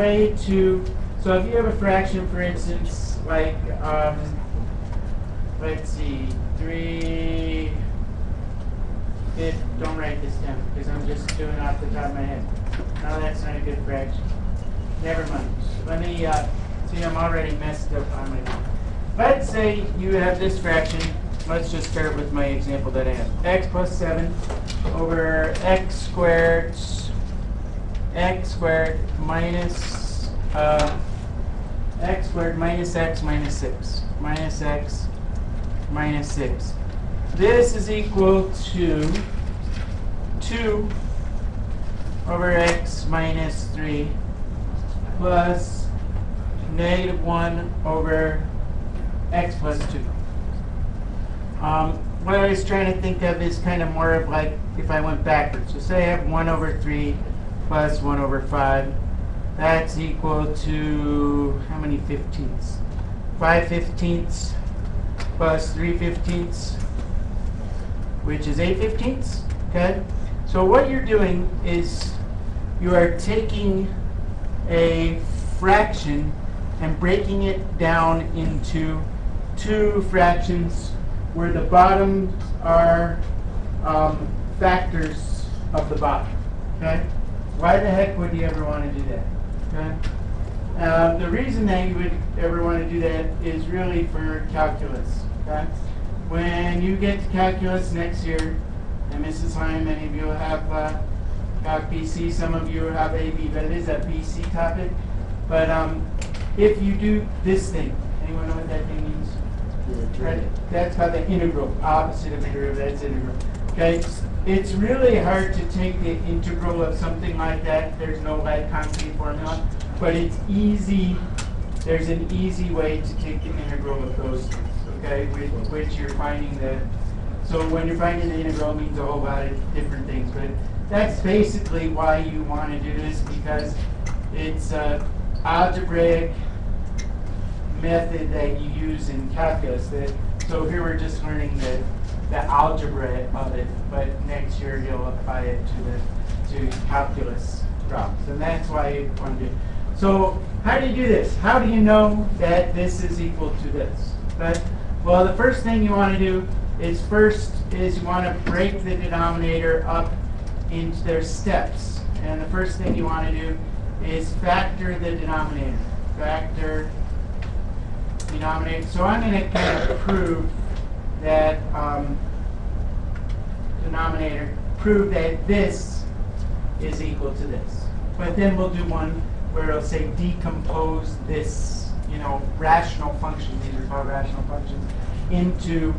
way to, so if you have a fraction, for instance, like, let's see, don't write this down, because I'm just doing it off the top of my head. No, that's not a good fraction. Never mind. Let me, see, I'm already messed up on my, let's say you have this fraction. Let's just start with my example that I have. X plus 7 over x squared minus x squared minus x minus 6. Minus x minus 6. This is equal to 2 over x minus 3 plus negative 1 over x plus 2. What I was trying to think of is kind of more of like if I went backwards. So say I have 1 over 3 plus 1 over 5. That's equal to how many 15ths? 5 15ths plus 3 15ths, which is 8 15ths. Okay? So what you're doing is you are taking a fraction and breaking it down into two fractions where the bottoms are factors of the bottom. Okay? Why the heck would you ever want to do that? Okay? The reason that you would ever want to do that is really for calculus. Okay? When you get to calculus next year, and Mrs. Heim, many of you will have Calc BC, some of you will have AB, but it is a BC topic. But if you do this thing, anyone know what that thing means? Right. That's called the integral, opposite of the derivative, that's integral. Okay, it's really hard to take the integral of something like that. There's no like concrete formula, but it's easy. There's an easy way to take the integral of those things, okay, which you're finding the, so when you're finding the integral, it means a whole lot of different things, but that's basically why you want to do this, because it's algebraic method that you use in calculus. So here we're just learning the algebra of it, but next year you'll apply it to calculus problems, and that's why you want to do it. So how do you do this? How do you know that this is equal to this? But, well, the first thing you want to do is you want to break the denominator up into their steps, and the first thing you want to do is factor the denominator. Factor denominator. So I'm going to kind of prove that prove that this is equal to this. But then we'll do one where it'll say decompose this, rational function. These are called rational functions into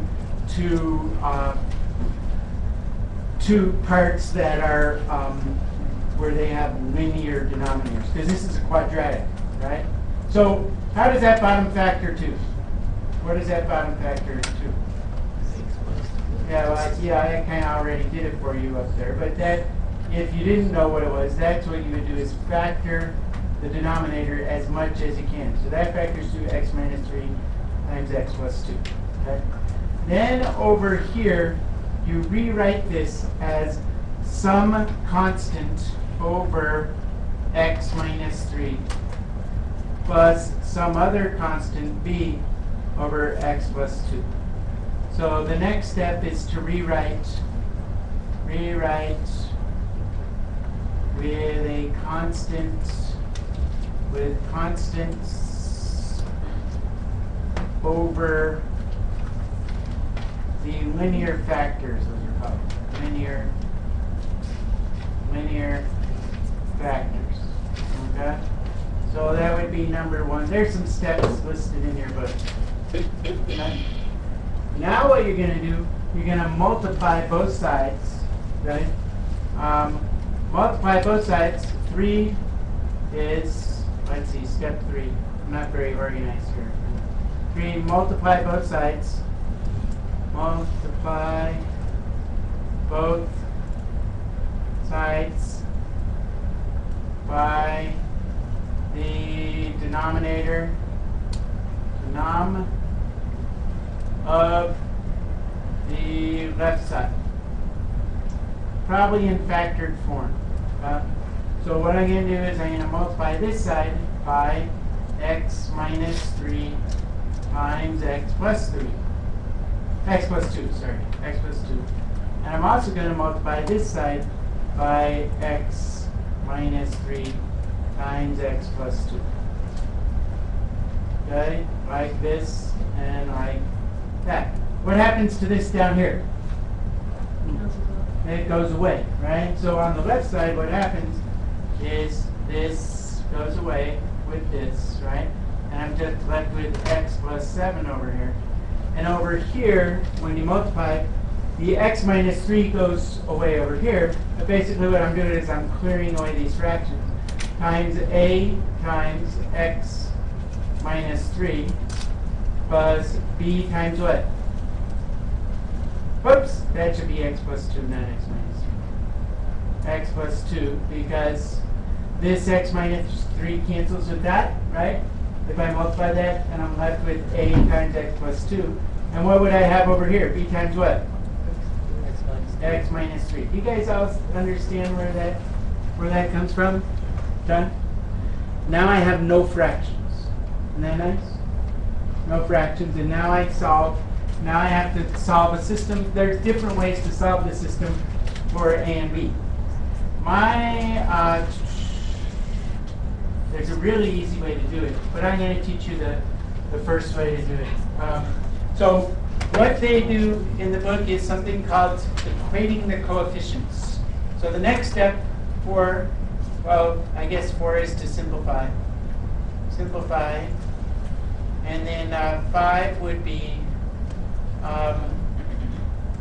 two parts that are where they have linear denominators, because this is a quadratic, right? So how does that bottom factor 2? What does that bottom factor 2? Yeah, well, I kind of already did it for you up there. But that, if you didn't know what it was, that's what you would do, is factor the denominator as much as you can. So that factors 2x minus 3 times x plus 2. Okay? Then over here, you rewrite this as some constant over x minus 3 plus some other constant b over x plus 2. So the next step is to rewrite with constants over the linear factors, those are called linear factors. Okay? So that would be number 1. There's some steps listed in your book. Okay? Now what you're going to do, you're going to multiply both sides, right? Multiply both sides. 3 is, let's see, step 3. I'm not very organized here. 3, multiply both sides. Multiply both sides by the denominator of the left side. Probably in factored form. So what I'm going to do is I'm going to multiply this side by x minus 3 times x plus 3. X plus 2, sorry. X plus 2. And I'm also going to multiply this side by x minus 3 times x plus 2. Okay? Like this and like that. What happens to this down here? It goes away, right? So on the left side, what happens is this goes away with this, right? And I'm just left with x plus 7 over here. And over here, when you multiply, the x minus 3 goes away over here. But basically what I'm doing is I'm clearing away these fractions. Times a times x minus 3 plus b times what? Whoops, that should be x plus 2, not x minus 3. X plus 2, because this x minus 3 cancels with that, right? If I multiply that, and I'm left with a times x plus 2. And what would I have over here? B times what? X minus 3. You guys all understand where that comes from? Done? Now I have no fractions. Isn't that nice? No fractions, and now I have to solve a system. There's different ways to solve the system for A and B. There's a really easy way to do it, but I'm going to teach you the first way to do it. So what they do in the book is something called equating the coefficients. So the next step I guess 4 is to simplify. Simplify. And then 5 would be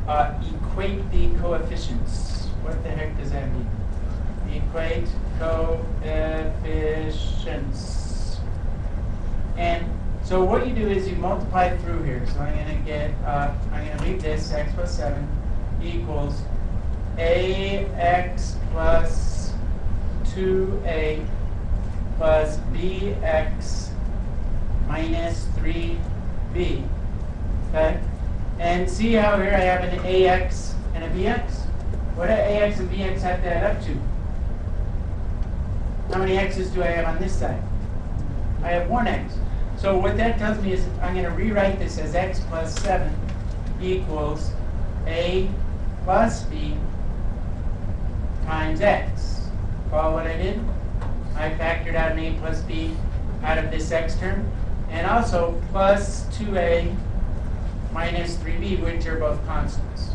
equate the coefficients. What the heck does that mean? Equate coefficients. And so what you do is you multiply through here. So I'm going to leave this, x plus 7 equals ax plus 2a plus bx minus 3b. Okay? And see how here I have an ax and a bx? What do ax and bx have to add up to? How many x's do I have on this side? I have 1 x. So what that tells me is I'm going to rewrite this as x plus 7 equals a plus b times x. Follow what I did? I factored out an a plus b out of this x term, and also plus 2a minus 3b, which are both constants.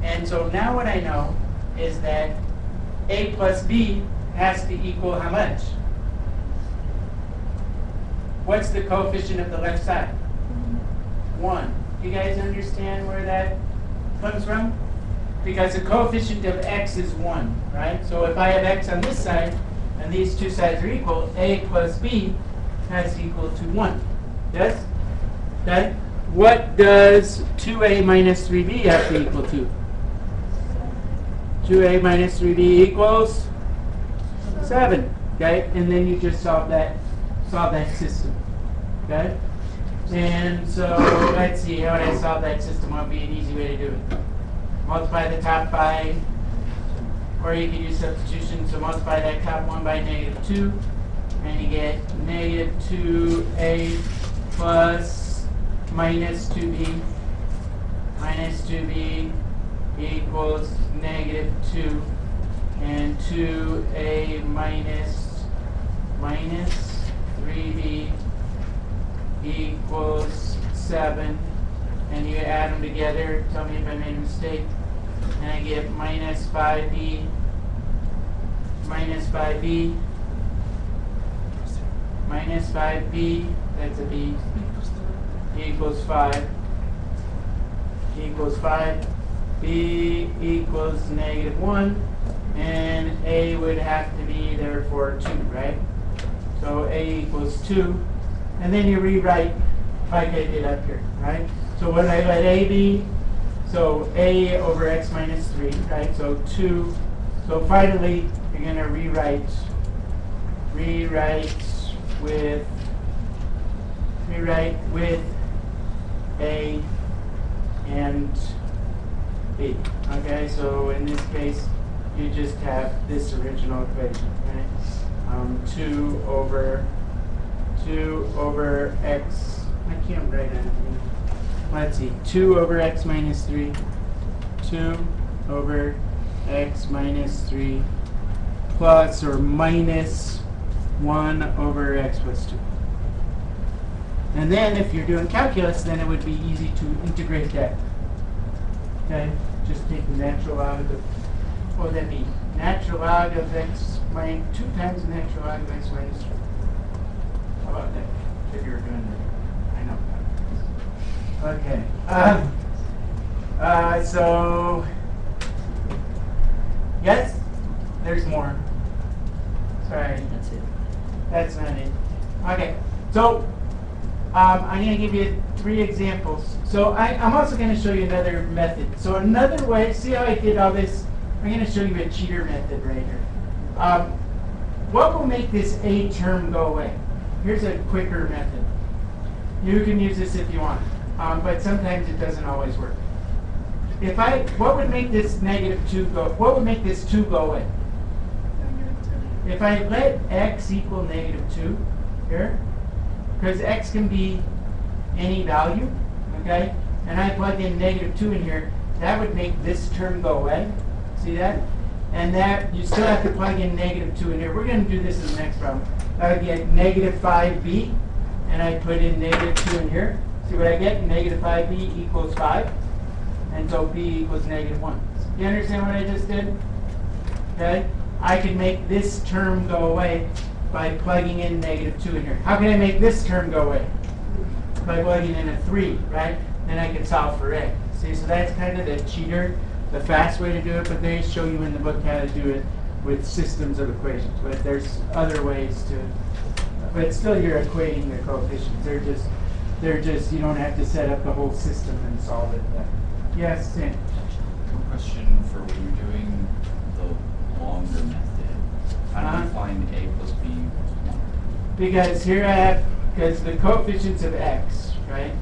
And so now what I know is that a plus b has to equal how much? What's the coefficient of the left side? 1. You guys understand where that comes from? Because the coefficient of x is 1, right? So if I have x on this side, and these two sides are equal, a plus b has to equal to 1. Yes? Okay? What does 2a minus 3b have to equal to? 2a minus 3b equals 7. Okay? And then you just solve that system. Okay? And so let's see how would I solve that system. What would be an easy way to do it? Multiply the top by, or you can use substitution. So multiply that top one by -2, and you get -2a plus minus 2b. Minus 2b equals -2, and 2a minus 3b equals 7. And you add them together, tell me if I made a mistake, and I get minus 5b, minus 5b, minus 5b, that's a b, equals 5, equals 5, b equals -1, and a would have to be therefore 2, right? So a equals 2, and then you rewrite like I did up here, right? So what I let a be, so a over x minus 3, right? So 2. So finally, you're going to rewrite with a and b. Okay, so in this case, you just have this original equation, right? 2 over x, I can't write it. Let's see, 2 over x minus 3, 2 over x minus 3 plus or minus 1 over x plus 2. And then if you're doing calculus, then it would be easy to integrate that. Okay, just take the natural log of the, what would that be? Natural log of x minus 2 times the natural log of x minus 3. How about that? If you were doing that, I know. Okay. So yes, there's more. Sorry. That's it. That's not it. Okay. So I'm going to give you 3 examples. So I'm also going to show you another method. So another way, see how I did all this? I'm going to show you a cheater method right here. What will make this A term go away? Here's a quicker method. You can use this if you want, but sometimes it doesn't always work. What would make this negative 2 go? What would make this 2 go away? If I let x equal negative 2 here, because x can be any value, okay? And I plug in negative 2 in here, that would make this term go away. See that? And that, you still have to plug in negative 2 in here. We're going to do this in the next problem. I would get negative 5b, and I put in negative 2 in here. See what I get? Negative 5b equals 5. And so b equals negative 1. You understand what I just did? Okay? I can make this term go away by plugging in negative 2 in here. How can I make this term go away? By plugging in a 3, right? Then I can solve for a. See, so that's kind of the cheater, the fast way to do it, but they show you in the book how to do it with systems of equations. But there's other ways to, but still you're equating the coefficients. They're just, you don't have to set up the whole system and solve it. Yes, Sam? One question for when you're doing the longer method. How do you find a plus b equals 1? Because here I have, because the coefficients of x, right,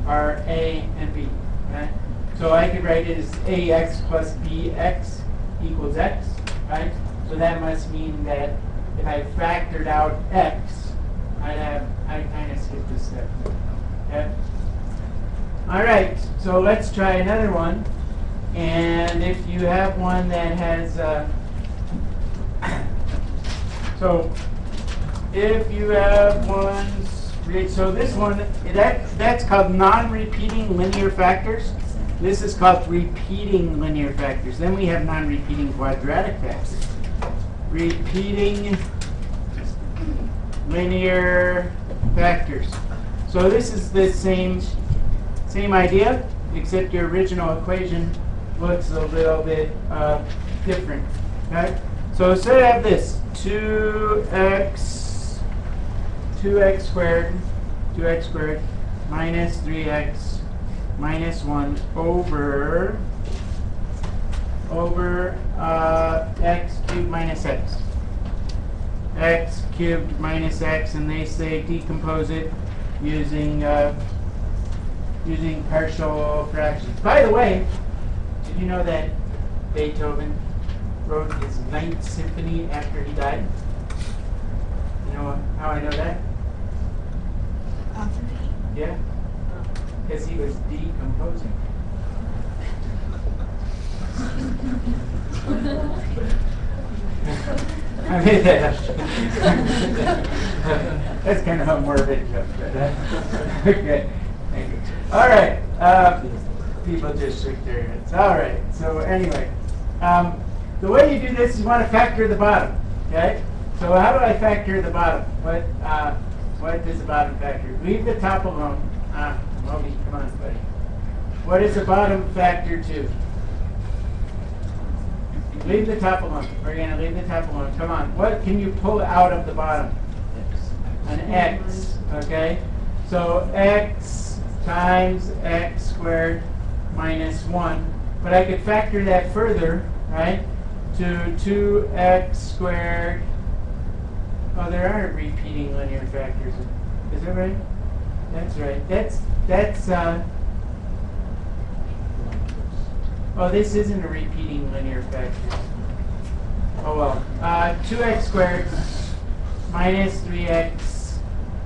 are a and b, right? So I could write it as ax plus bx equals x, right? So that must mean that if I factored out x, I kind of skipped this step. Okay? All right, so let's try another one. And if you have one that has, so if you have one, so this one, that's called non-repeating linear factors. This is called repeating linear factors. Then we have non-repeating quadratic factors. Repeating linear factors. So this is the same idea, except your original equation looks a little bit different. Okay? So instead I have this 2x squared minus 3x minus 1 over x cubed minus x. X cubed minus x, and they say decompose it using partial fractions. By the way, did you know that Beethoven wrote his 9th symphony after he died? You know how I know that? Yeah, because he was decomposing. I made that up. That's kind of a morbid joke. Okay, thank you. All right, people just shook their heads. All right, so anyway, the way you do this is you want to factor the bottom, okay? So how do I factor the bottom? What does the bottom factor? Leave the top alone. Moby, come on, buddy. What is the bottom factor to? Leave the top alone. We're going to leave the top alone. Come on. What can you pull out of the bottom? An x. Okay? So x times x squared minus 1. But I could factor that further, right? To 2x squared. Oh, there are repeating linear factors. Is that right? That's right. That's oh, this isn't a repeating linear factor. Oh well. 2x squared minus 3x.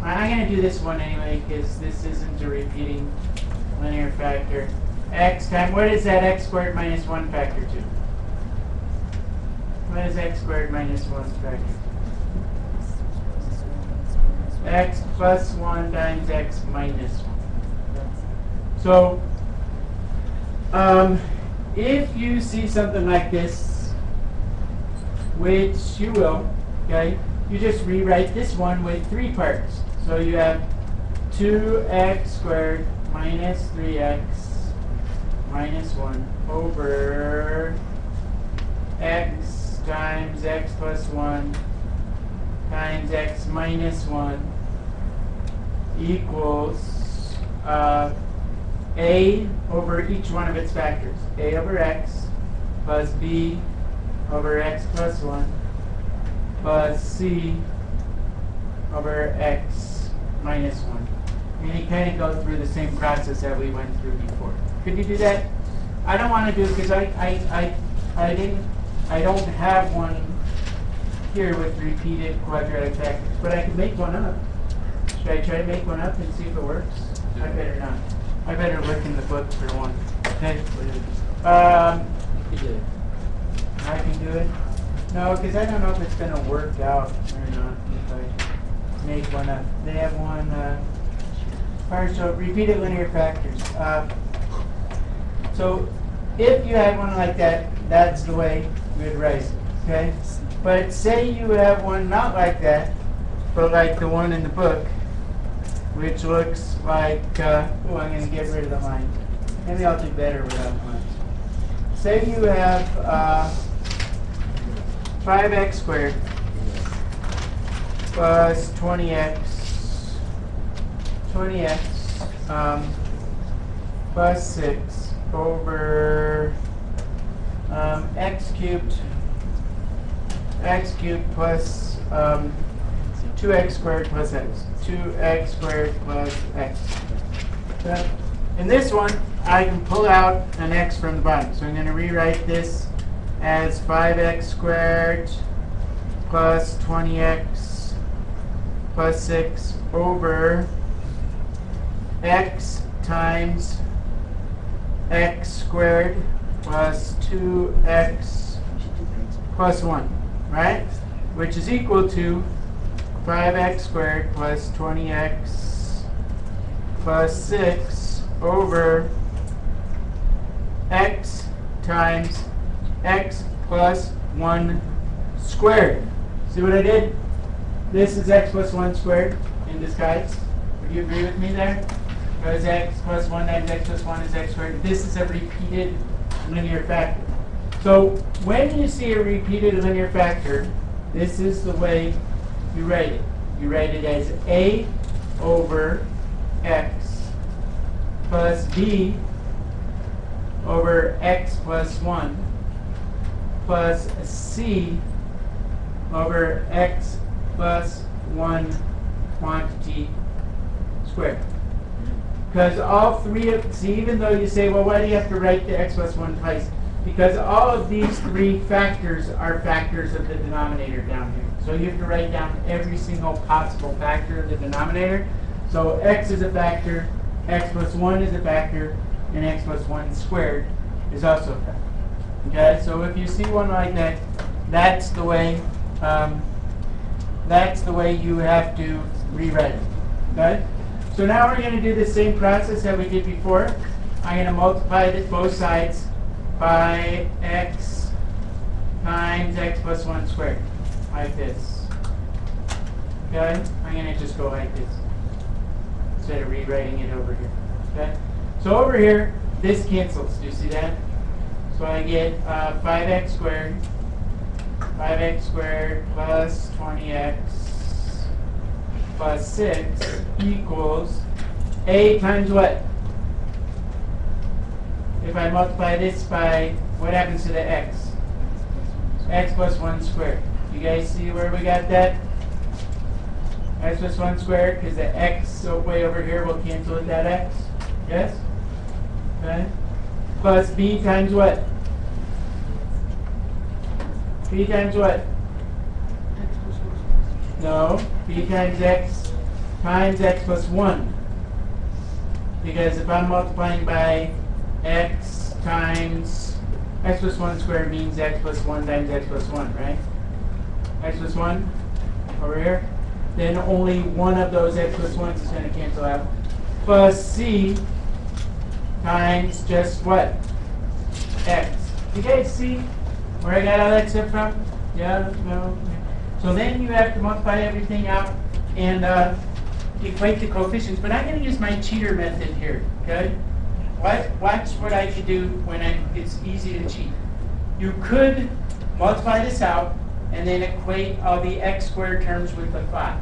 I'm going to do this one anyway because this isn't a repeating linear factor. X times, what is that x squared minus 1 factor to? What is x squared minus 1 factor? X plus 1 times x minus 1. So, if you see something like this, which you will, okay, you just rewrite this one with 3 parts. So you have 2x squared minus 3x minus 1 over x times x plus 1 times x minus 1 equals a over each one of its factors. A over x plus b over x plus 1 plus c over x minus 1. And you kind of go through the same process that we went through before. Could you do that? I don't want to do it because I don't have one here with repeated quadratic factors, but I can make one up. Should I try to make one up and see if it works? I better not. I better look in the book for one. Okay. You do it. I can do it. No, because I don't know if it's going to work out or not if I make one up. They have one partial repeated linear factors. So if you had one like that, that's the way you would write it. Okay. But say you have one not like that, but like the one in the book, which looks like, oh, I'm going to get rid of the line. Maybe I'll do better without lines. Say you have 5x squared plus 20x plus 6 over x cubed plus 2x squared plus x. 2x squared plus x. So in this one, I can pull out an x from the bottom. So I'm going to rewrite this as 5x squared plus 20x plus 6 over x times x squared plus 2x plus 1, right? Which is equal to 5x squared plus 20x plus 6 over x times x plus 1 squared. See what I did? This is x plus 1 squared in disguise. Would you agree with me there? Because x plus 1 times x plus 1 is x squared. This is a repeated linear factor. So when you see a repeated linear factor, this is the way you write it. You write it as a over x plus b over x plus 1 plus c over x plus 1 quantity squared. Because all three of, see, even though you say, well, why do you have to write the x plus 1 twice? Because all of these 3 factors are factors of the denominator down here. So you have to write down every single possible factor of the denominator. So x is a factor, x plus 1 is a factor, and x plus 1 squared is also a factor. Okay, so if you see one like that, that's the way you have to rewrite it. Okay? So now we're going to do the same process that we did before. I'm going to multiply both sides by x times x plus 1 squared, like this. Okay? I'm going to just go like this instead of rewriting it over here. Okay? So over here, this cancels. Do you see that? So I get 5x squared plus 20x plus 6 equals a times what? If I multiply this by, what happens to the x? X plus 1 squared. You guys see where we got that? X plus 1 squared, because the x way over here will cancel with that x. Yes? Okay. Plus b times what? B times what? No, B times x plus 1. Because if I'm multiplying by x times x plus 1 squared means x plus 1 times x plus 1, right? X plus 1 over here. Then only one of those x plus 1s is going to cancel out. Plus c times just what? X. You guys see where I got all that stuff from? Yeah? No? So then you have to multiply everything out and equate the coefficients. But I'm going to use my cheater method here, okay? Watch what I could do when it's easy to cheat. You could multiply this out and then equate all the x squared terms with the 5.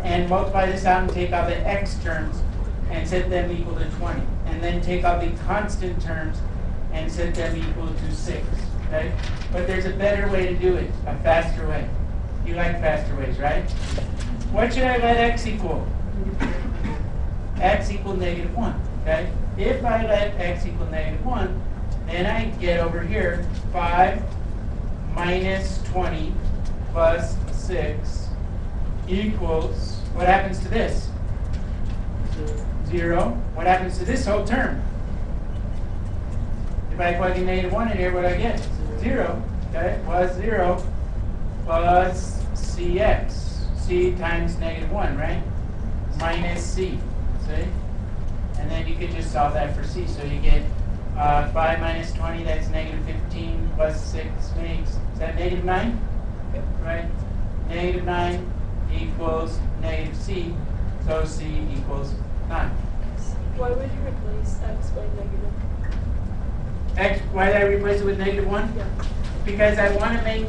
And multiply this out and take all the x terms and set them equal to 20. And then take all the constant terms and set them equal to 6. Okay? But there's a better way to do it, a faster way. You like faster ways, right? What should I let x equal? X equal -1. Okay? If I let x equal -1, then I get over here 5 minus 20 plus 6 equals, what happens to this? 0. What happens to this whole term? If I plug in -1 in here, what do I get? 0. Okay? Plus 0 plus cx. C times -1, right? Minus c. See? And then you could just solve that for c. So you get 5 minus 20, that's -15, plus 6 makes, is that -9? Right? -9 equals -c, so c equals 9. Why would you replace x by negative? X, why did I replace it with -1? Yeah. Because I want to make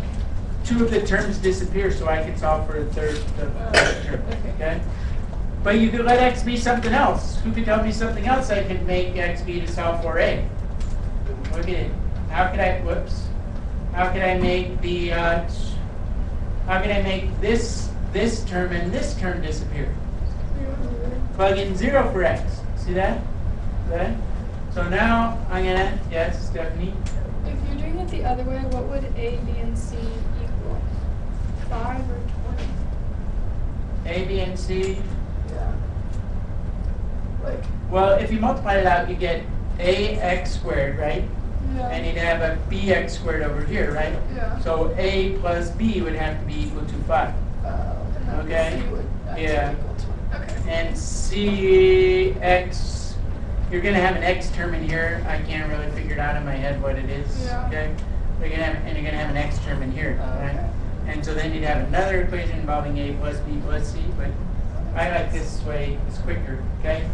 2 of the terms disappear so I can solve for the third term. Okay? But you could let x be something else. Who could tell me something else I could make x be to solve for a? Look at it. How could I, whoops. How could I make the, how could I make this term and this term disappear? Plug in 0 for x. See that? Okay? So now I'm going to, yes, Stephanie? If you're doing it the other way, what would a, b, and c equal? 5 or 20? A, B, and C. Yeah. Like, Well, if you multiply it out, you get ax squared, right? yeah. And you'd have a bx squared over here, right? Yeah. So a plus b would have to be equal to 5. And Okay. c would actually Yeah. equal 20. Okay. And cx, you're going to have an x term in here. I can't really figure it out in my head what it is. Yeah. Okay. You're gonna have, and you're going to have an x term in here. Right? Okay. And so then you'd have another equation involving a plus b plus c. But I like this way. It's quicker. Okay.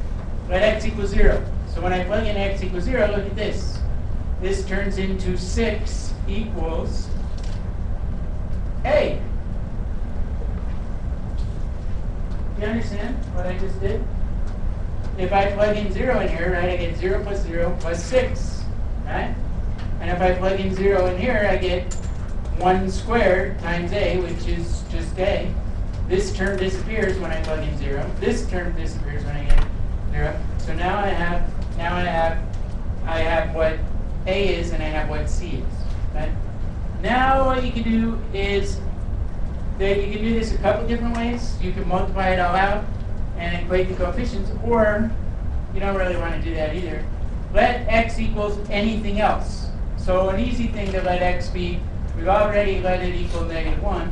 Let x equal 0. So when I plug in x equals 0, look at this. This turns into 6 equals a. You understand what I just did? If I plug in 0 in here, right, I get 0 plus 6, right? And if I plug in 0 in here, I get 1 squared times a, which is just a. This term disappears when I plug in 0. This term disappears when I get 0. So now I have what a is and I have what c is. Right? Now what you can do is that you can do this a couple different ways. You can multiply it all out and equate the coefficients, or you don't really want to do that either. Let x equals anything else. So an easy thing to let x be, we've already let it equal -1.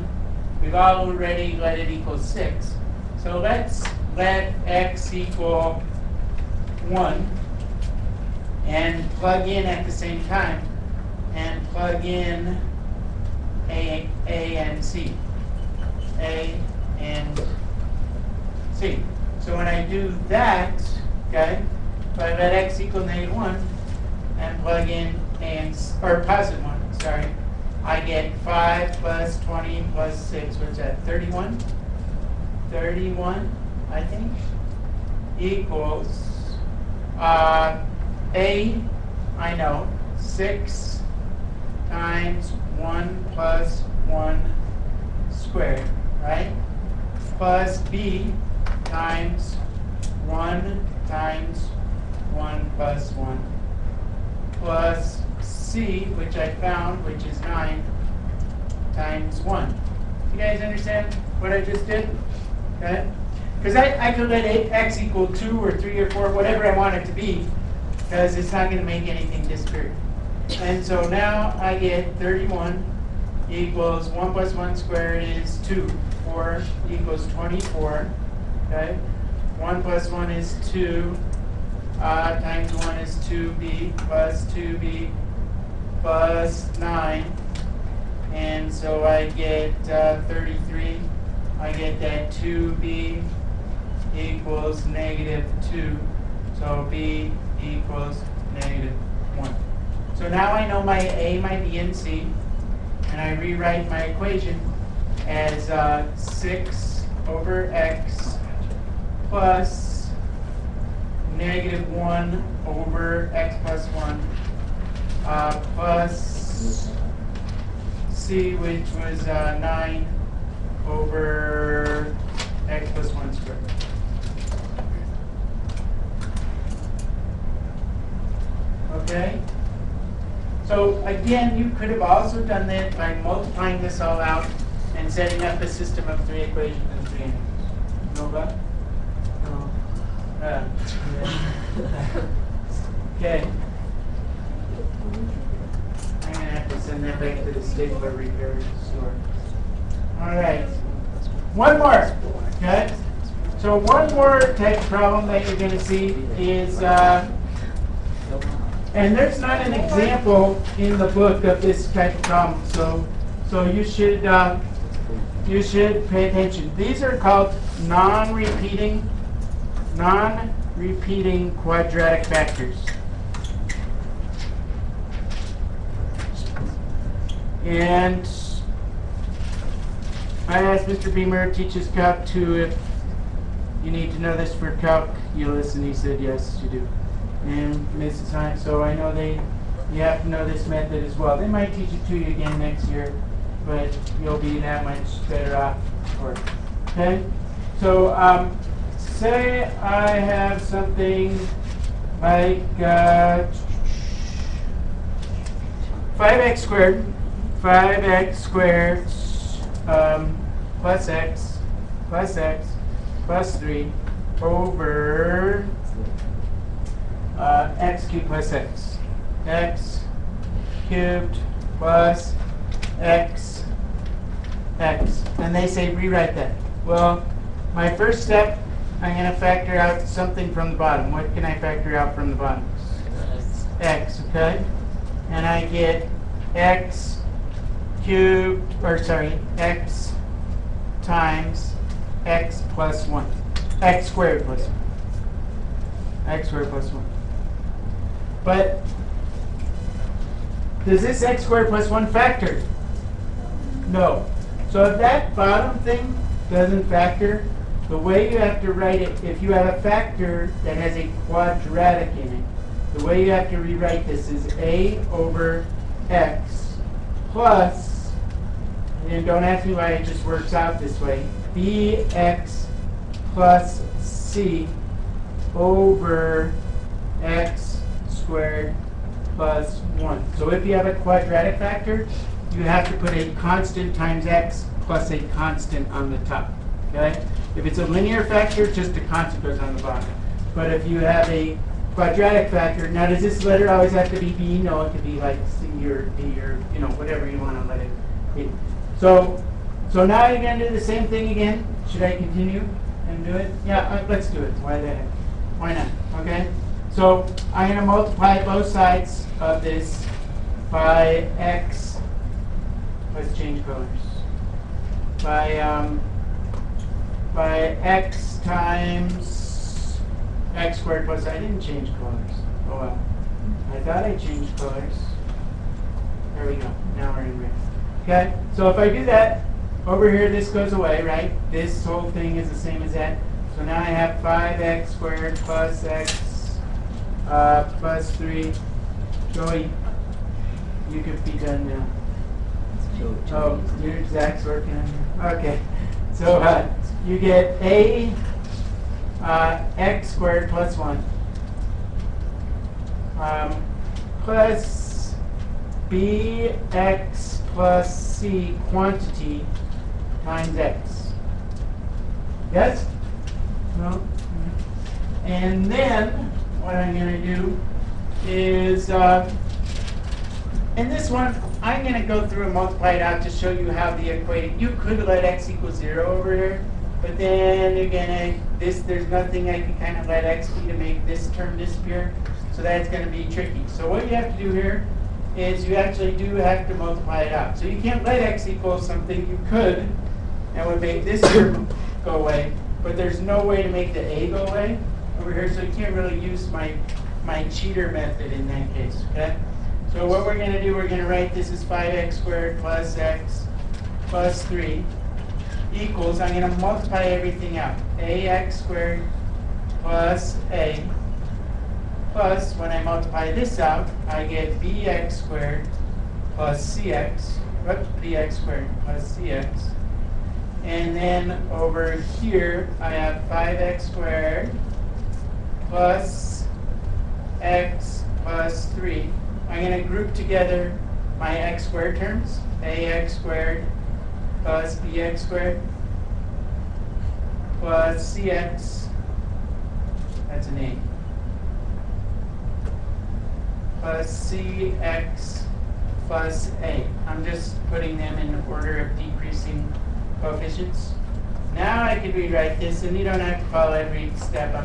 We've already let it equal 6. So let's let x equal 1 and plug in at the same time and plug in a and c. A and c. So when I do that, okay, if I let x equal -1 and plug in or +1, sorry, I get 5 plus 20 plus 6, what's that, 31? 31, I think, equals, a, I know, 6 times 1 plus 1 squared, right? Plus b times 1 times 1 plus 1 plus c, which I found, which is 9, times 1. You guys understand what I just did? Okay? Because I could let x equal 2 or 3 or 4, whatever I want it to be, because it's not going to make anything disappear. And so now I get 31 equals 1 plus 1 squared is 2. 4 equals 24. Okay? 1 plus 1 is 2. Times 1 is 2b plus 2b plus 9. And so I get 33. I get that 2b equals negative 2. So b equals negative 1. So now I know my a, my b, and c. And I rewrite my equation as 6 over x plus negative 1 over x plus 1 plus c, which was 9 over x plus 1 squared. Okay? So again, you could have also done that by multiplying this all out and setting up a system of 3 equations and 3 angles. Know that? No. Okay. I'm going to have to send that back to the stapler repair store. All right. One more. Okay? So one more type of problem that you're going to see is, and there's not an example in the book of this type of problem, so you should pay attention. These are called non-repeating quadratic factors. And I asked Mr. Beamer, teaches Calc 2, if you need to know this for calculus, and he said yes, you do. And Mrs. Hunt, so I know you have to know this method as well. They might teach it to you again next year, but you'll be that much better off for it. Okay? So say I have something like 5x squared plus x plus 3 over x cubed plus x cubed plus x. And they say rewrite that. Well, my first step, I'm going to factor out something from the bottom. What can I factor out from the bottom? X, okay? And I get x times x plus 1. X squared plus 1. X squared plus 1. But does this x squared plus 1 factor? No. So if that bottom thing doesn't factor, the way you have to write it, if you have a factor that has a quadratic in it, the way you have to rewrite this is a over x plus, and don't ask me why it just works out this way, bx plus c over x squared plus 1. So if you have a quadratic factor, you have to put a constant times x plus a constant on the top. Okay? If it's a linear factor, just a constant goes on the bottom. But if you have a quadratic factor, now does this letter always have to be b? No, it could be like c or d or whatever you want to let it be. So now you're going to do the same thing again. Should I continue and do it? Yeah, let's do it. Why the heck? Why not? Okay? So I'm going to multiply both sides of this by x. Let's change colors. By x times x squared plus, I didn't change colors. Oh well. I thought I changed colors. There we go. Now we're in red. Okay? So if I do that, over here this goes away, right? This whole thing is the same as that. So now I have 5x squared plus x plus 3. Joey, you could be done now. Oh, your Zach's working on you. Okay. So you get a x squared plus 1 plus bx plus C quantity times X. Yes? No? And then what I'm going to do is, in this one, I'm going to go through and multiply it out to show you how the equation, you could let X equal 0 over here, but then again, there's nothing I can kind of let X be to make this term disappear, so that's going to be tricky. So what you have to do here is you actually do have to multiply it out. So you can't let X equal something. You could, and would make this term go away, but there's no way to make the A go away over here, so you can't really use my cheater method in that case, okay? So what we're going to do, we're going to write this as 5x squared plus x plus 3 equals, I'm going to multiply everything out. Ax squared plus a plus, when I multiply this out, I get bx squared plus cx, bx squared plus cx. And then over here, I have 5x squared plus x plus 3. I'm going to group together my x squared terms, ax squared plus bx squared plus cx, that's an a, plus cx plus a. I'm just putting them in order of decreasing coefficients. Now I could rewrite this, and you don't have to follow every step.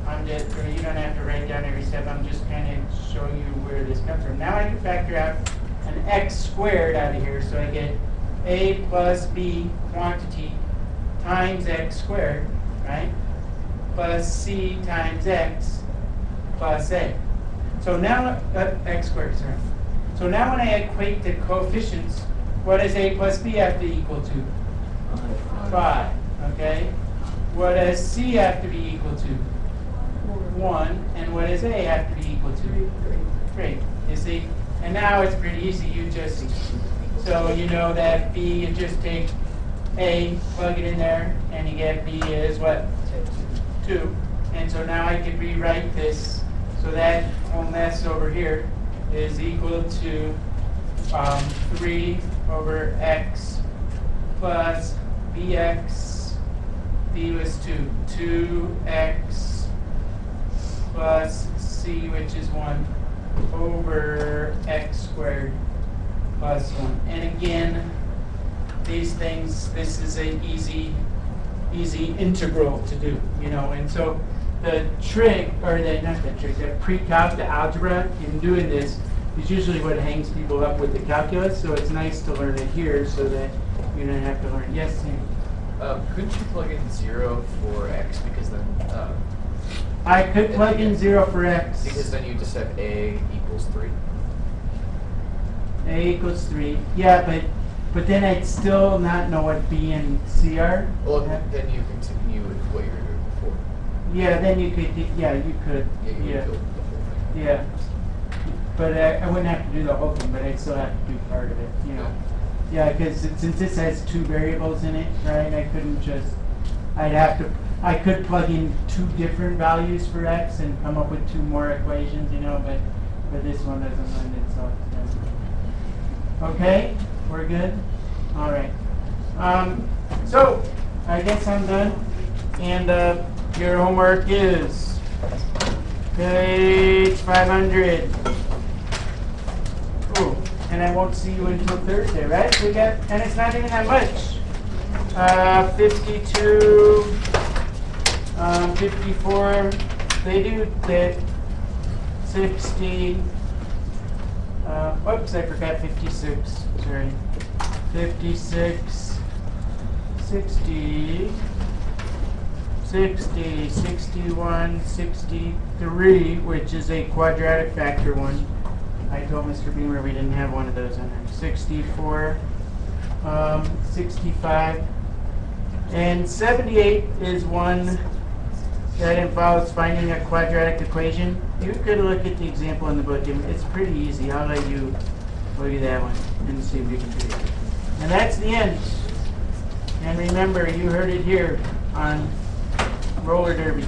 Or you don't have to write down every step. I'm just kind of showing you where this comes from. Now I can factor out an x squared out of here, so I get a plus b quantity times x squared, right? Plus c times x plus a. So now, x squared, sorry. So now when I equate the coefficients, what does a plus b have to equal to? 5, okay? What does c have to be equal to? 1. And what does a have to be equal to? 3. You see? And now it's pretty easy. So you know that b, you just take a, plug it in there, and you get b is what? 2. And so now I can rewrite this. So that whole mess over here is equal to 3 over x plus bx, b was 2, 2x plus c, which is 1, over x squared plus 1. And again, these things, this is an easy integral to do, you know. And so the trick, or not the trick, the pre-calc, the algebra in doing this is usually what hangs people up with the calculus. So it's nice to learn it here so that you don't have to learn. Yes, Sam? Couldn't you plug in 0 for x, because then I could plug in 0 for x. because then you just have a equals 3. A equals 3. Yeah, but then I'd still not know what b and c are. Well, then you continue with what you were doing before. Yeah, then you could. Yeah, you could. You Yeah. would build the whole thing. Yeah. But I wouldn't have to do the whole thing, but I'd still have to do part of it, you know. Yeah, because since this has 2 variables in it, right, I couldn't just, I could plug in 2 different values for x and come up with 2 more equations, you know, but this one doesn't lend itself to that. Okay, we're good? All right. So, I guess I'm done. And your homework is page 500. Oh, and I won't see you until Thursday, right? And it's not even that much. 52, 54, they do that. 60, whoops, I forgot 56, sorry. 56, 60, 60, 61, 63, which is a quadratic factor one. I told Mr. Beamer we didn't have one of those on there. 64, 65, and 78 is one that involves finding a quadratic equation. You could look at the example in the book. It's pretty easy. I'll let you look at that one and see if you can do it. And that's the end. And remember, you heard it here on Roller Derby.